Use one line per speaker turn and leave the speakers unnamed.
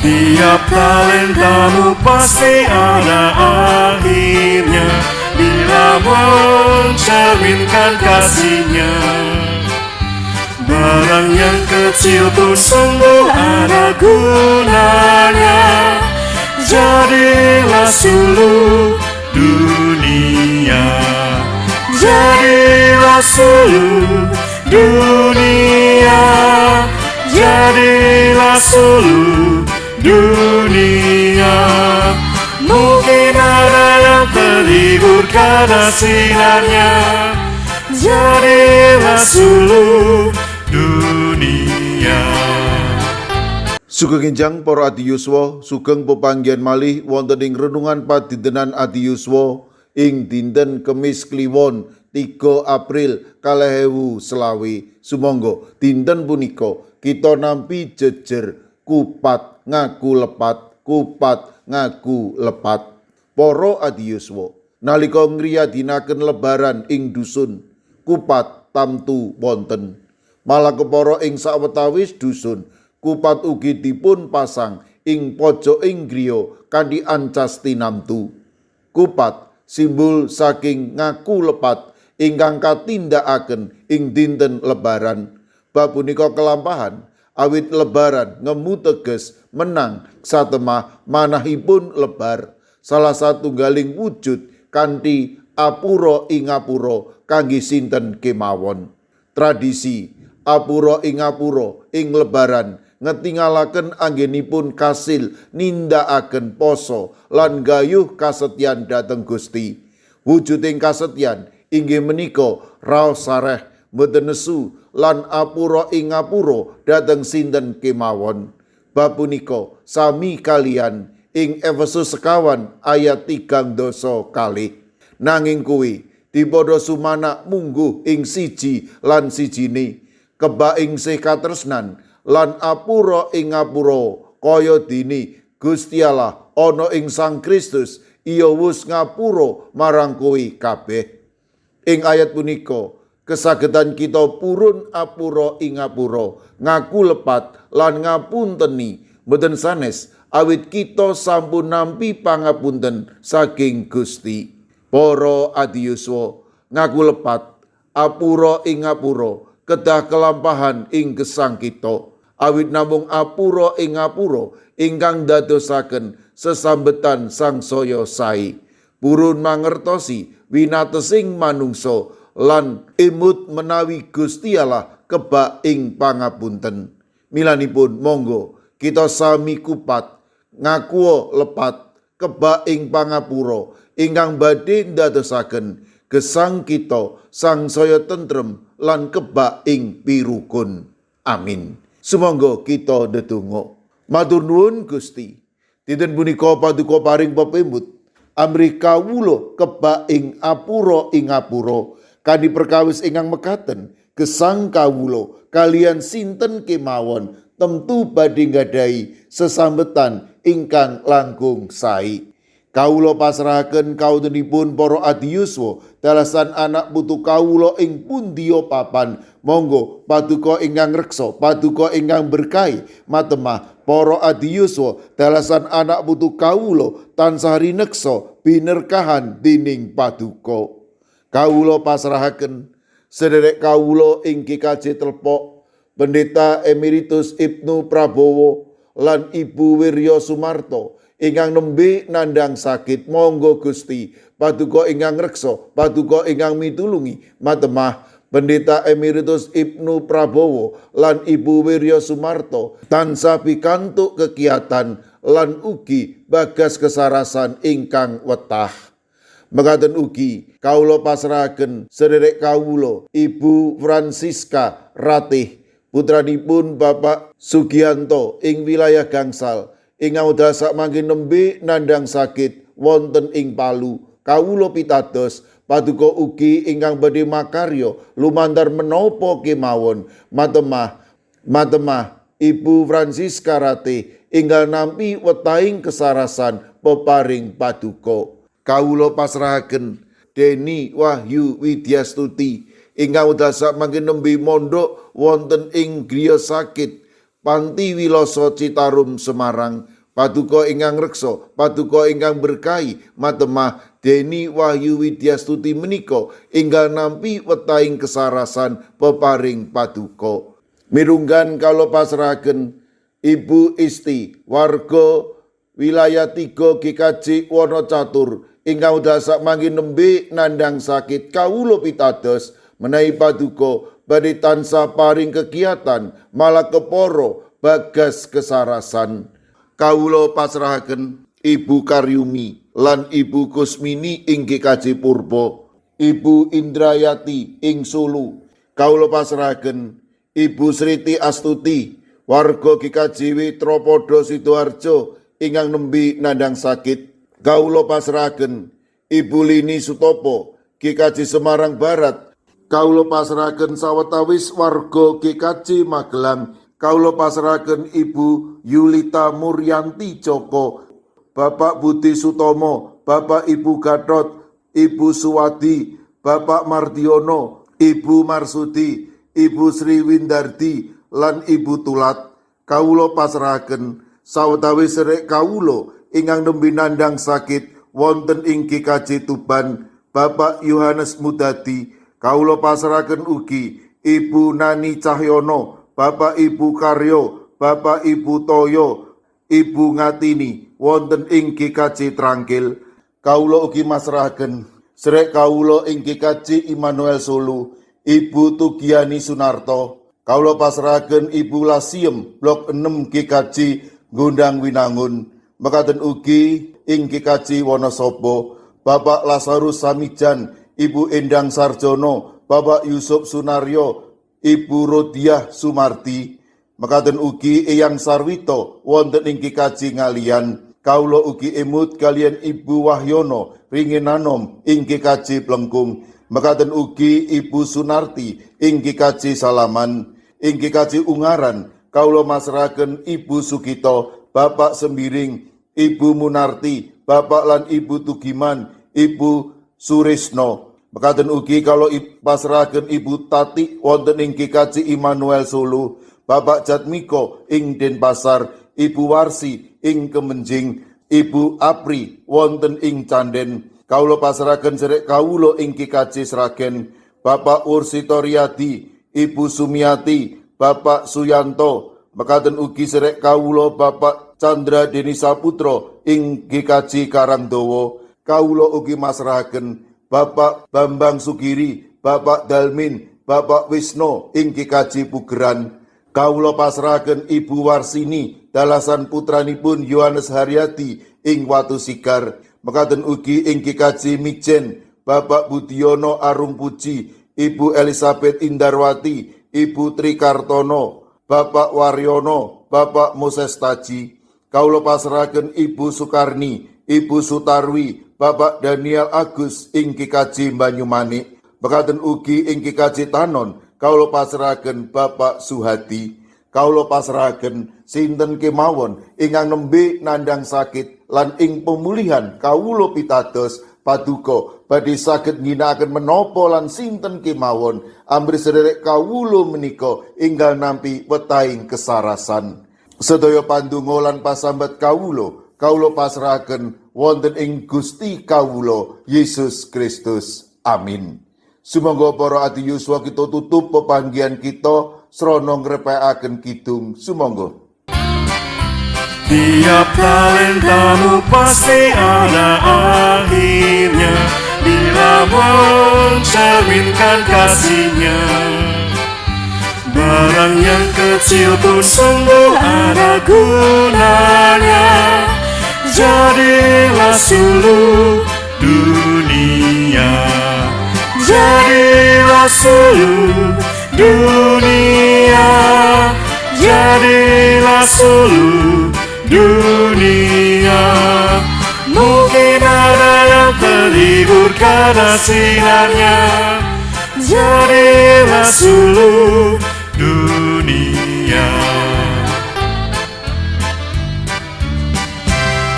Tiap talentamu pasti ada akhirnya bila mencerminkan kasihnya. Barang yang kecil pun sungguh ada gunanya. Jadilah suluh dunia, jadilah suluh dunia, jadilah suluh dunia. Mungkin ada yang terhibur karena sinarnya. Jadilah suluh dunia.
Sugeng enjang para adi yuswa, sugeng pepanggihan malih wonten ing renungan padintenan adi yuswa ing dinten Kemis Kliwon 3 April 2020. Sumangga dinten punika kita nampi jejer kupat ngaku lepat, kupat ngaku lepat. Para adi yuswa, nalika ngriyadinaken lebaran ing dusun, kupat tamtu wonten. Malah kepara ing sawetawis dusun, kupat ugi dipun pasang ing pojoking griya kanthi ancas tinamtu. Kupat simbol saking ngaku lepat ingkang katindakaken ing dinten lebaran. Bab punika kelampahan awit lebaran ngemu teges menang satemah manahipun lebar. Salah satunggaling wujud kanthi apura ing ngapura kangge sinten kemawon. Tradisi apura ing ngapura ing lebaran ngetingalaken anggenipun kasil nindakaken poso lan gayuh kasetyan dhateng Gusti. Wujuding kasetyan inggih menika raos sareh mboten nesu lan apura ing ngapura dhateng sinten kemawon. Bab punika sami kalian ing Efesus 1 ayat 3 kalih. Nanging kuwi dipadha sumanak mungguh ing siji lan sijine, kebak ing sih katresnan lan apura ing ngapura kaya dene Gusti Allah ana ing Sang Kristus iya wus ngapura marang kowe kabeh. Ing ayat punika kesagetan kita purun apura ing ngapura, ngaku lepat lan ngapunteni mboten sanes awit kita sampun nampi pangapunten saking Gusti. Para adi yuswa, ngaku lepat apura ing ngapura kedah kelampahan ing gesang kita. Awit namung apura ing ngapura ingkang dadosaken sesambetan sangsaya sae. Purun mangertosi winatesing manungsa lan imut menawi Gusti Allah kebak ing pangapunten. Milanipun monggo kita sami kupat ngaku lepat kebak ing pangapura ingkang badhe ndadosaken gesang kita sangsaya tentrem lan kebak ing pirukun. Amin. Sumangga kita ndedonga. Matur nuwun Gusti, dinten punika paduka paring pepimut amrih kawula kebak ing apura ing ngapura kanthi perkawis ingkang mekaten gesang kawula kalian sinten kemawon tentu badhe nggadahi sesambetan ingkang langkung sae. Kawula pasrahaken kawontenipun para adi yuswa dalasan anak putu kawula ing pundiya papan. Monggo paduka ingkang reksa, paduka ingkang berkahi matemah para adi yuswa dalasan anak putu kawula tansah rineksa binerkahan dening paduka. Kawula pasrahaken sederek kawula ing GKJ Telpok, Pendeta Emeritus Ibnu Prabowo lan Ibu Wirya Sumarto ingkang nembe nandhang sakit. Monggo Gusti paduka ingkang reksa, paduka ingkang mitulungi matemah Pendeta Emeritus Ibnu Prabowo lan Ibu Wirya Sumarto tansah pikantuk kekiatan lan ugi bagas kesarasan ingkang wetah. Mekaten ugi kawula pasrahaken sederek kawula Ibu Francisca Ratih putranipun Bapak Sugianto ing wilayah gangsal ingkang wedal sakmangke nembe nandhang sakit wonten ing Palu. Kawula pitados paduka ugi ingkang badhe makarya lumantar menapa kemawon matemah Ibu Francisca Ratih ingkang nampi wetahing kesarasan peparing paduka. Kawula pasrahaken Deni Wahyu Widyastuti ingkang wedal sakmangke nembe mondhok wonten ing griya sakit Panti Wiloso Citarum Semarang. Paduka ingkang reksa, paduka ingkang berkahi, matemah Deni Wahyu Widyastuti menika enggal nampi wetahing kesarasan peparing paduka. Mirunggan kalo pasrahaken Ibu Isti warga wilayah 3 GKJ Wonocatur ingkang dasak manggi nembe nandhang sakit kawula pitados menawi paduka badhe tansah paring kegiatan malah keporo bagas kesarasan. Kawula pasrahaken Ibu Karyumi lan Ibu Kusmini ing GKJ Purba, Ibu Indrayati ing Sulu. Kawula pasrahaken Ibu Sriti Astuti warga GKJ Tropodo Sidoarjo ingkang nembe nandhang sakit. Kawula pasrahaken Ibu Lini Sutopo GKJ Semarang Barat. Kawula pasrahaken sawetawis warga GKJ Magelang. Kawula pasrahaken Ibu Yulita Muryanti Joko, Bapak Budi Sutomo, Bapak Ibu Gatot, Ibu Suwadi, Bapak Mardiono, Ibu Marsudi, Ibu Sri Windardi, lan Ibu Tulat. Kawula pasrahaken sawetawis sedherek kawula ingkang nembe nandhang sakit wonten ing GKJ Tuban, Bapak Yohanes Mudadi. Kawula pasrahaken ugi Ibu Nani Cahyono, Bapak Ibu Karyo, Bapak Ibu Toyo, Ibu Ngatini wonten ing GKJ Trangkil. Kawula ugi masrahaken sedherek kawula ing GKJ Immanuel Solo, Ibu Tugiani Sunarto. Kawula pasrahaken Ibu Lasiem Blok 6 GKJ Gondang Winangun. Mekaten ugi ing GKJ Wonosobo, Bapak Lazarus Samijan, Ibu Endang Sarjono, Bapak Yusuf Sunaryo, Ibu Rodiah Sumarti. Mekaten ugi Eyang Sarwito wonten ing GKJ Ngalian. Kawula ugi emut kalian Ibu Wahyono Ringinanom ing GKJ Plengkung. Mekaten ugi Ibu Sunarti ing GKJ Salaman. Ing GKJ Ungaran kawula masrahaken Ibu Sugito, Bapak Sembiring, Ibu Munarti, Bapak lan Ibu Tugiman, Ibu Surisno. Mekaten ugi kalau pasrahaken Ibu Tati wonten ing GKJ Immanuel Solo, Bapak Jatmiko ing Denpasar, Ibu Warsi ing Kemenjing, Ibu Apri wonten ing Canden. Kawula pasrahaken sedherek kawula ing GKJ Sragen, Bapak Ursito Riyadi, Ibu Sumiati, Bapak Suyanto. Mekaten ugi sedherek kawula Bapak Chandra Deni Saputra ing GKJ Karangdawa. Kawula ugi masrahaken Bapak Bambang Sugiri, Bapak Dalmin, Bapak Wisno ing GKJ Pugeran. Kawula pasrahaken Ibu Warsini dalasan putranipun Yohanes Haryadi ing Watu Sigar. Mekaten ugi ing GKJ Mijen, Bapak Budiono Arung Puji, Ibu Elizabeth Indarwati, Ibu Trikartono, Bapak Waryono, Bapak Moses Taji. Kawula pasrahaken Ibu Sukarni, Ibu Sutarwi, Bapak Daniel Agus ing GKJ Banyumanik. Mekaten ugi ing GKJ Tanon kawula pasrahaken Bapak Suhadi. Kawula pasrahaken sinten kemawon ingkang nembe nandhang sakit lan ing pemulihan kawula pitados paduka badhe saged ngginakaken menapa lan sinten kemawon amri sedherek kawula menika enggal nampi wetahing kesarasan. Sedaya pandonga lan pasambat kawula pasrahaken wonten ing Gusti kawula Yesus Kristus. Amin. Sumangga para adi yuswa kita tutup pepanggihan kita srana ngrepekaken kidung. Sumangga.
Tiap talentamu pasti ada akhirnya bila mencerminkan kasihnya. Barang yang kecil pun sungguh ada gunanya. Jadilah suluh dunia, jadilah suluh dunia, jadilah suluh dunia. Mungkin ada yang terhibur karena sinarnya. Jadilah suluh dunia.